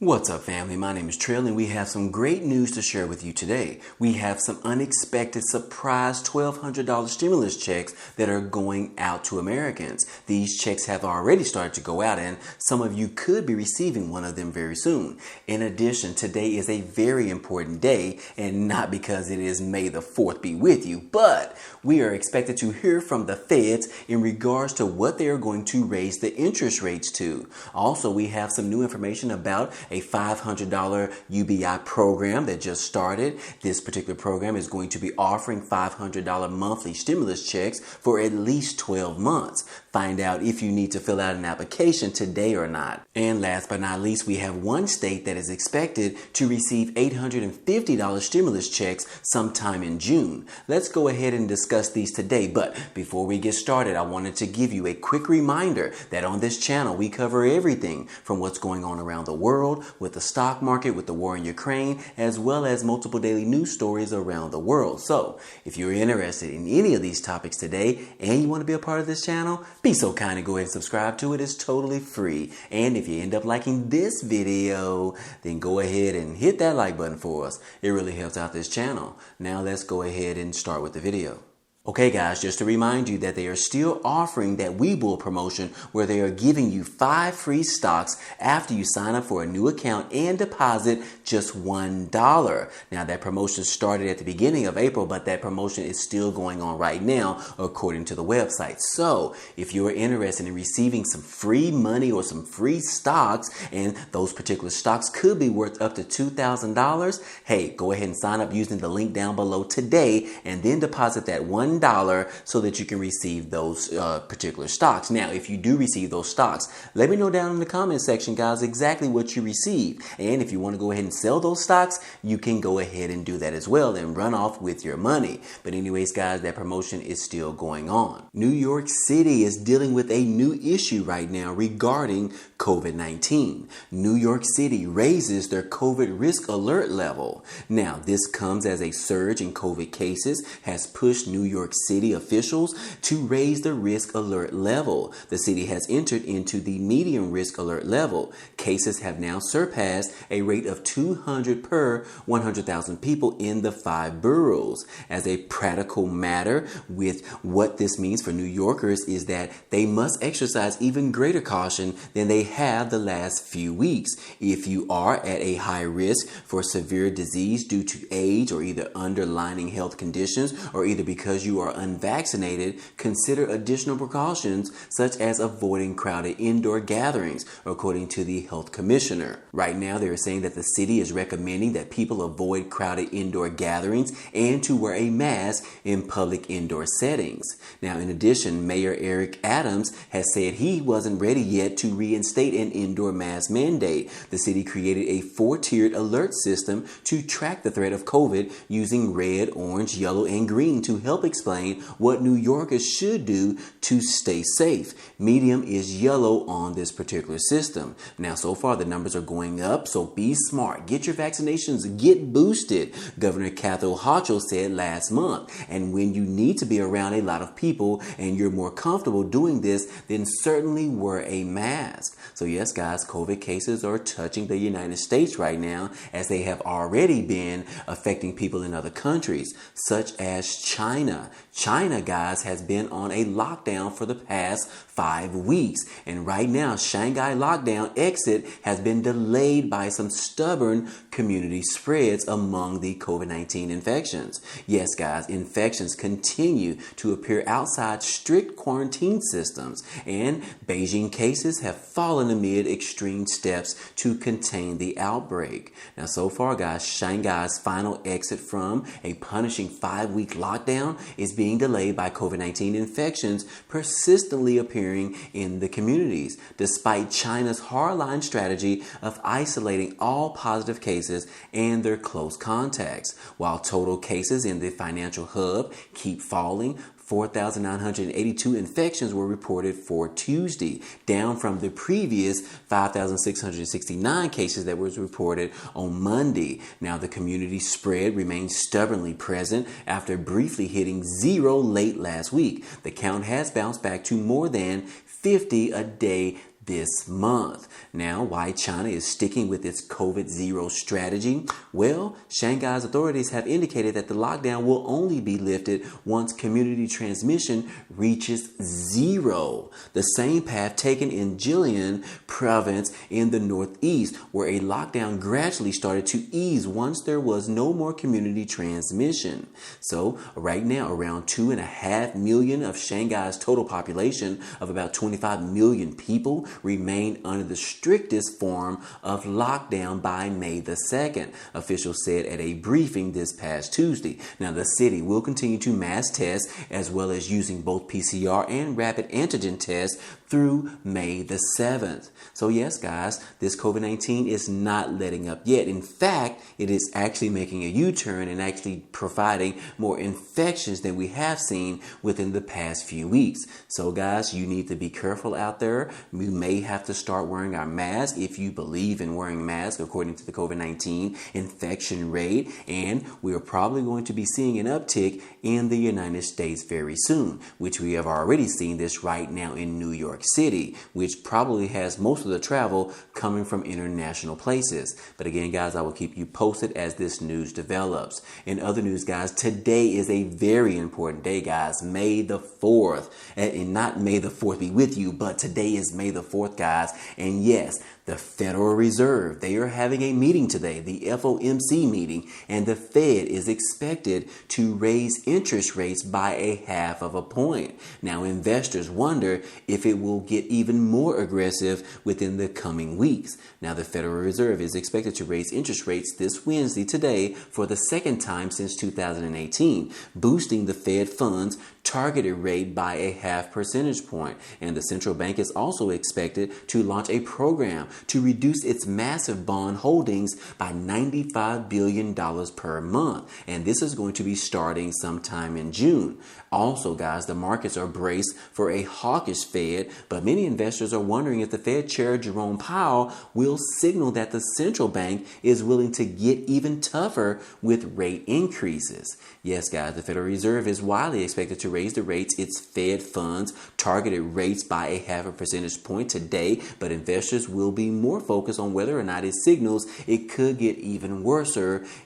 What's up, family? My name is Trill, and we have some great news to share with you today. We have some unexpected surprise $1,200 stimulus checks that are going out to Americans. These checks have already started to go out, and some of you could be receiving one of them very soon. In addition, today is a very important day, and not because it is May the 4th be with you, but we are expected to hear from the feds in regards to what they are going to raise the interest rates to. Also, we have some new information about a $500 UBI program that just started. This particular program is going to be offering $500 monthly stimulus checks for at least 12 months. Find out if you need to fill out an application today or not. And last but not least, we have one state that is expected to receive $850 stimulus checks sometime in June. Let's go ahead and discuss these today. But before we get started, I wanted to give you a quick reminder that on this channel, we cover everything from what's going on around the world, with the stock market, with the war in Ukraine, as well as multiple daily news stories around the world. So if you're interested in any of these topics today and you want to be a part of this channel, be so kind and go ahead and subscribe to it. It's totally free. And if you end up liking this video, then go ahead and hit that like button for us. It really helps out this channel. Now let's go ahead and start with the video. Okay guys, just to remind you that they are still offering that Webull promotion where they are giving you 5 free stocks after you sign up for a new account and deposit just $1. Now that promotion started at the beginning of April, but that promotion is still going on right now according to the website. So if you are interested in receiving some free money or some free stocks, and those particular stocks could be worth up to $2,000, hey, go ahead and sign up using the link down below today and then deposit that $1 so that you can receive those particular stocks. Now, if you do receive those stocks, let me know down in the comment section, guys, exactly what you received. And if you want to go ahead and sell those stocks, you can go ahead and do that as well and run off with your money. But anyways, guys, that promotion is still going on. New York City is dealing with a new issue right now regarding COVID-19. New York City raises their COVID risk alert level. Now, this comes as a surge in COVID cases has pushed New York City officials to raise the risk alert level. The city has entered into the medium risk alert level. Cases have now surpassed a rate of 200 per 100,000 people in the 5 boroughs. As a practical matter, with what this means for New Yorkers is that they must exercise even greater caution than they have the last few weeks. If you are at a high risk for severe disease due to age or either underlying health conditions or either because you are unvaccinated, consider additional precautions such as avoiding crowded indoor gatherings, according to the health commissioner. Right now, they are saying that the city is recommending that people avoid crowded indoor gatherings and to wear a mask in public indoor settings. Now, in addition, Mayor Eric Adams has said he wasn't ready yet to reinstate an indoor mask mandate. The city created a 4-tiered alert system to track the threat of COVID using red, orange, yellow, and green to help explain what New Yorkers should do to stay safe. Medium is yellow on this particular system. Now, so far the numbers are going up, so be smart. Get your vaccinations, get boosted, Governor Kathy Hochul said last month. And when you need to be around a lot of people and you're more comfortable doing this, then certainly wear a mask. So yes, guys, COVID cases are touching the United States right now, as they have already been affecting people in other countries, such as China. China, guys, has been on a lockdown for the past 5 weeks. And right now, Shanghai lockdown exit has been delayed by some stubborn community spreads among the COVID-19 infections. Yes, guys, infections continue to appear outside strict quarantine systems, and Beijing cases have fallen amid extreme steps to contain the outbreak. Now, so far, guys, Shanghai's final exit from a punishing 5-week lockdown is being delayed by COVID-19 infections persistently appearing in the communities, despite China's hardline strategy of isolating all positive cases and their close contacts. While total cases in the financial hub keep falling, 4,982 infections were reported for Tuesday, down from the previous 5,669 cases that was reported on Monday. Now, the community spread remains stubbornly present after briefly hitting 0 late last week. The count has bounced back to more than 50 a day this month. Now, why China is sticking with its COVID-0 strategy? Well, Shanghai's authorities have indicated that the lockdown will only be lifted once community transmission reaches zero. The same path taken in Jilin province in the northeast, where a lockdown gradually started to ease once there was no more community transmission. So right now, around 2.5 million of Shanghai's total population of about 25 million people remain under the strictest form of lockdown by May the 2nd, officials said at a briefing this past Tuesday. Now, the city will continue to mass test as well as using both PCR and rapid antigen tests through May the 7th. So yes, guys, this COVID-19 is not letting up yet. In fact, it is actually making a U-turn and actually providing more infections than we have seen within the past few weeks. So guys, you need to be careful out there. We may have to start wearing our mask if you believe in wearing masks according to the COVID-19 infection rate. And we are probably going to be seeing an uptick in the United States very soon, which we have already seen this right now in New York City, which probably has most of the travel coming from international places. But again, guys, I will keep you posted as this news develops. In other news, guys, today is a very important day, guys. May the 4th. And not May the 4th be with you, but today is May the 4th, guys. And yes, the Federal Reserve, they are having a meeting today, the FOMC meeting, and the Fed is expected to raise interest rates by 0.5 point. Now, investors wonder if it will get even more aggressive within the coming weeks. Now, the Federal Reserve is expected to raise interest rates this Wednesday today for the second time since 2018, boosting the Fed funds targeted rate by 0.5 percentage point. And the central bank is also expected to launch a program to reduce its massive bond holdings by $95 billion per month. And this is going to be starting sometime in June. Also, guys, the markets are braced for a hawkish Fed, but many investors are wondering if the Fed Chair Jerome Powell will signal that the central bank is willing to get even tougher with rate increases. Yes, guys, the Federal Reserve is widely expected to raise the rates, its Fed funds targeted rates by 0.5 percentage point today, but investors will be more focused on whether or not it signals it could get even worse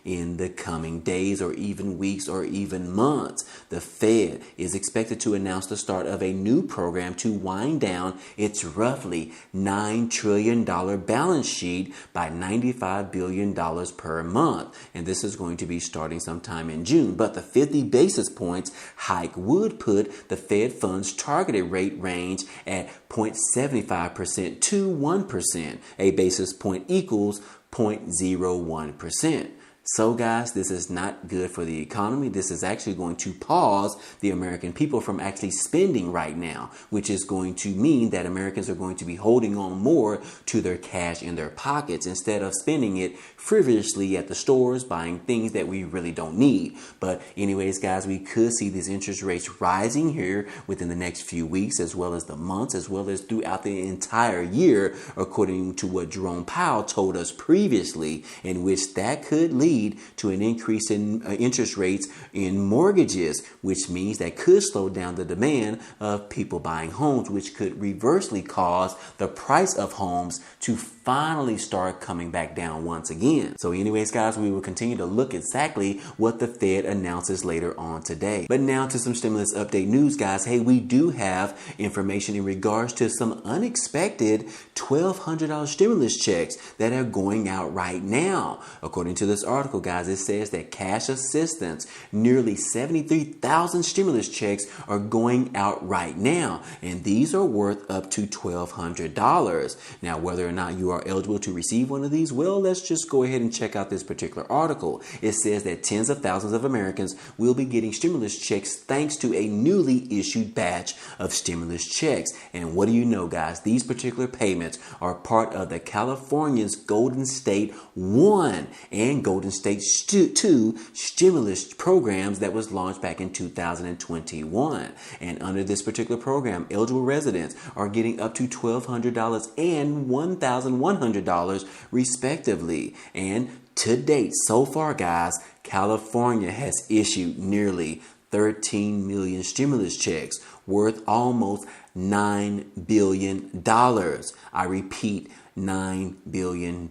in the coming days or even weeks or even months. The Fed is expected to announce the start of a new program to wind down its roughly $9 trillion balance sheet by $95 billion per month. And this is going to be starting sometime in June. But the 50 basis points hike would put the Fed funds targeted rate range at 0.75% to 1%. A basis point equals 0.01%. So guys, this is not good for the economy. This is actually going to pause the American people from actually spending right now, which is going to mean that Americans are going to be holding on more to their cash in their pockets instead of spending it frivolously at the stores, buying things that we really don't need. But anyways, guys, we could see these interest rates rising here within the next few weeks, as well as the months, as well as throughout the entire year, according to what Jerome Powell told us previously, in which that could lead to an increase in interest rates in mortgages, which means that could slow down the demand of people buying homes, which could reversely cause the price of homes to finally start coming back down once again. So anyways, guys, we will continue to look exactly what the Fed announces later on today. But now to some stimulus update news, guys. Hey, we do have information in regards to some unexpected $1,200 stimulus checks that are going out right now. According to this article, guys, it says that cash assistance, nearly 73,000 stimulus checks are going out right now, and these are worth up to $1,200. Now, whether or not you are eligible to receive one of these, well, let's just go ahead and check out this particular article. It says that tens of thousands of Americans will be getting stimulus checks thanks to a newly issued batch of stimulus checks. And what do you know, guys? These particular payments are part of the California's Golden State 1 and Golden State 2 stimulus programs that was launched back in 2021. And under this particular program, eligible residents are getting up to $1,200 and $1,100 respectively. And to date, so far, guys, California has issued nearly 13 million stimulus checks, worth almost $9 billion. I repeat, $9 billion.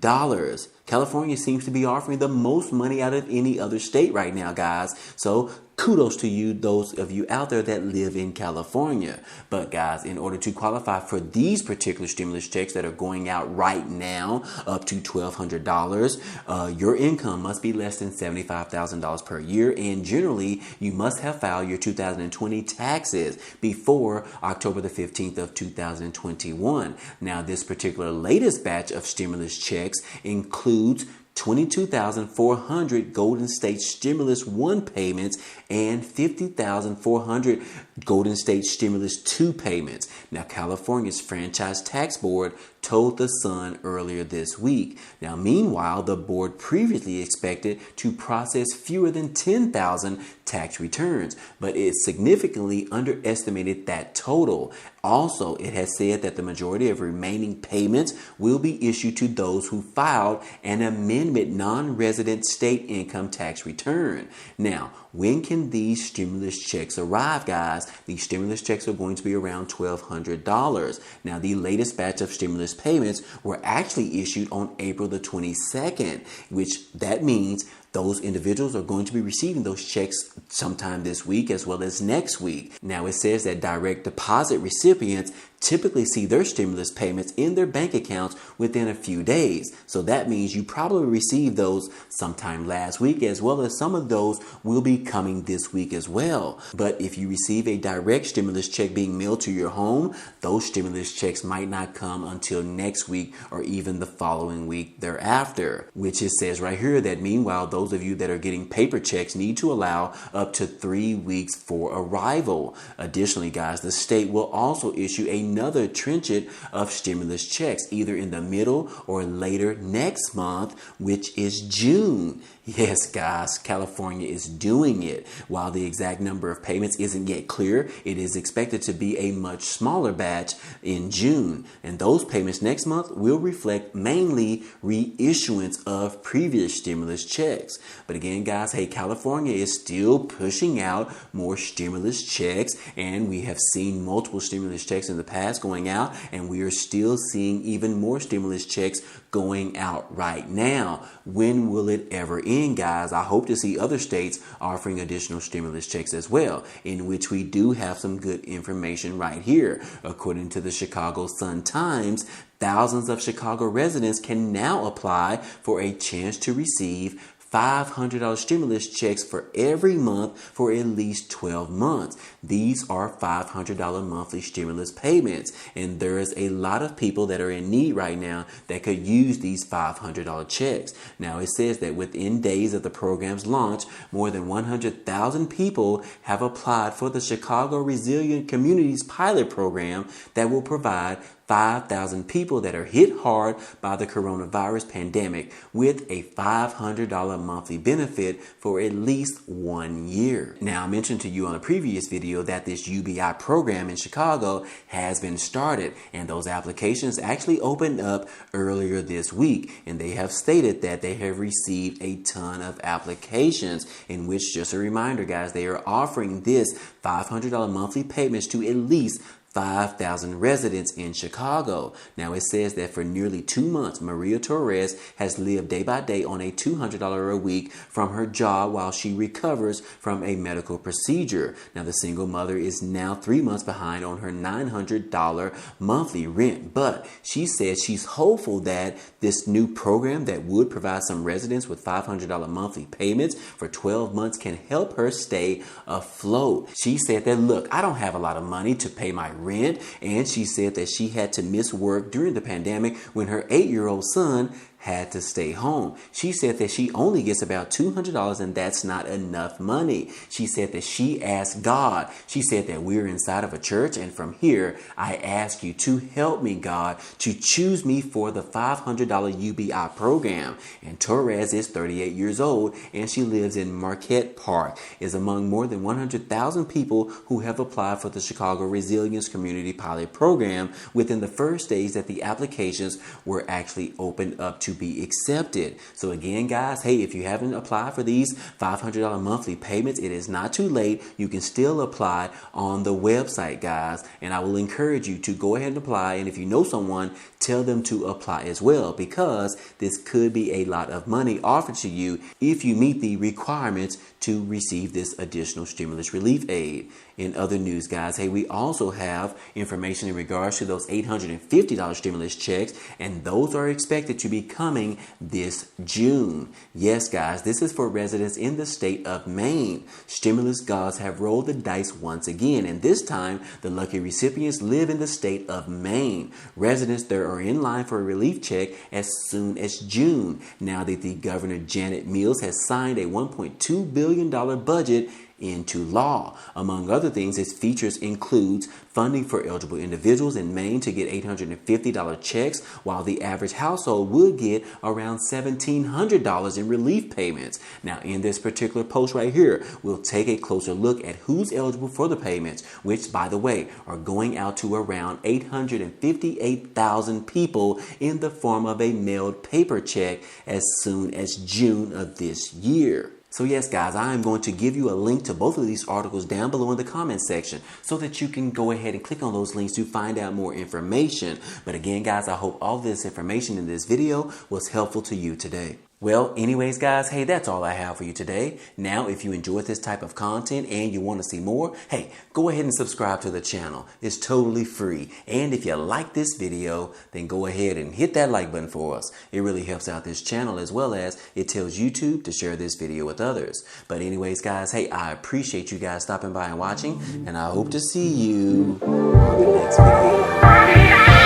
California seems to be offering the most money out of any other state right now, guys. So kudos to you, those of you out there that live in California. But guys, in order to qualify for these particular stimulus checks that are going out right now, up to $1,200, your income must be less than $75,000 per year. And generally, you must have filed your 2020 taxes before October the 15th of 2021. Now, this particular latest batch of stimulus checks includes 22,400 Golden State Stimulus 1 payments and 50,400 Golden State Stimulus 2 payments. Now, California's Franchise Tax Board told The Sun earlier this week. Now, meanwhile, the board previously expected to process fewer than 10,000 tax returns, but it significantly underestimated that total. Also, it has said that the majority of remaining payments will be issued to those who filed an amendment non-resident state income tax return. Now, when can these stimulus checks arrive, guys? These stimulus checks are going to be around $1,200. Now, the latest batch of stimulus payments were actually issued on April the 22nd, which that means those individuals are going to be receiving those checks sometime this week as well as next week. Now, it says that direct deposit recipients typically see their stimulus payments in their bank accounts within a few days. So that means you probably received those sometime last week, as well as some of those will be coming this week as well. But if you receive a direct stimulus check being mailed to your home, those stimulus checks might not come until next week or even the following week thereafter, which it says right here that meanwhile, those of you that are getting paper checks need to allow up to 3 weeks for arrival. Additionally, guys, the state will also issue another tranche of stimulus checks either in the middle or later next month, which is June. Yes, guys, California is doing it. While the exact number of payments isn't yet clear, it is expected to be a much smaller batch in June. And those payments next month will reflect mainly reissuance of previous stimulus checks. But again, guys, hey, California is still pushing out more stimulus checks, and we have seen multiple stimulus checks in the past going out, and we are still seeing even more stimulus checks going out right now. When will it ever end, guys? I hope to see other states offering additional stimulus checks as well, in which we do have some good information right here. According to the Chicago Sun-Times, thousands of Chicago residents can now apply for a chance to receive $500 stimulus checks for every month for at least 12 months. These are $500 monthly stimulus payments, and there is a lot of people that are in need right now that could use these $500 checks. Now, it says that within days of the program's launch, more than 100,000 people have applied for the Chicago Resilient Communities pilot program that will provide 5,000 people that are hit hard by the coronavirus pandemic with a $500 monthly benefit for at least 1 year. Now, I mentioned to you on a previous video that this UBI program in Chicago has been started, and those applications actually opened up earlier this week, and they have stated that they have received a ton of applications, in which, just a reminder, guys, they are offering this $500 monthly payments to at least 5,000 residents in Chicago. Now, it says that for nearly 2 months, Maria Torres has lived day by day on a $200 a week from her job while she recovers from a medical procedure. Now, the single mother is now 3 months behind on her $900 monthly rent, but she says she's hopeful that this new program that would provide some residents with $500 monthly payments for 12 months can help her stay afloat. She said that, look, I don't have a lot of money to pay my rent, and she said that she had to miss work during the pandemic when her 8-year-old son had to stay home. She said that she only gets about $200, and that's not enough money. She said that she asked God. She said that we're inside of a church, and from here, I ask you to help me, God, to choose me for the $500 UBI program. And Torres is 38 years old, and she lives in Marquette Park, is among more than 100,000 people who have applied for the Chicago Resilience Community Pilot Program within the first days that the applications were actually opened up to be accepted. So again, guys, hey, if you haven't applied for these $500 monthly payments, it is not too late. You can still apply on the website, guys, and I will encourage you to go ahead and apply. And if you know someone, tell them to apply as well, because this could be a lot of money offered to you if you meet the requirements to receive this additional stimulus relief aid. In other news, guys, hey, we also have information in regards to those $850 stimulus checks, and those are expected to be coming this June. Yes, guys, this is for residents in the state of Maine. Stimulus gods have rolled the dice once again, and this time the lucky recipients live in the state of Maine. Residents there are in line for a relief check as soon as June, now that the Governor Janet Mills has signed a $1.2 billion budget into law. Among other things, its features includes funding for eligible individuals in Maine to get $850 checks, while the average household would get around $1,700 in relief payments. Now, in this particular post right here, we'll take a closer look at who's eligible for the payments, which, by the way, are going out to around 858,000 people in the form of a mailed paper check as soon as June of this year. So yes, guys, I am going to give you a link to both of these articles down below in the comment section so that you can go ahead and click on those links to find out more information. But again, guys, I hope all this information in this video was helpful to you today. Well, anyways, guys, hey, that's all I have for you today. Now, if you enjoyed this type of content and you want to see more, hey, go ahead and subscribe to the channel. It's totally free. And if you like this video, then go ahead and hit that like button for us. It really helps out this channel, as well as it tells YouTube to share this video with others. But anyways, guys, hey, I appreciate you guys stopping by and watching, and I hope to see you on the next video.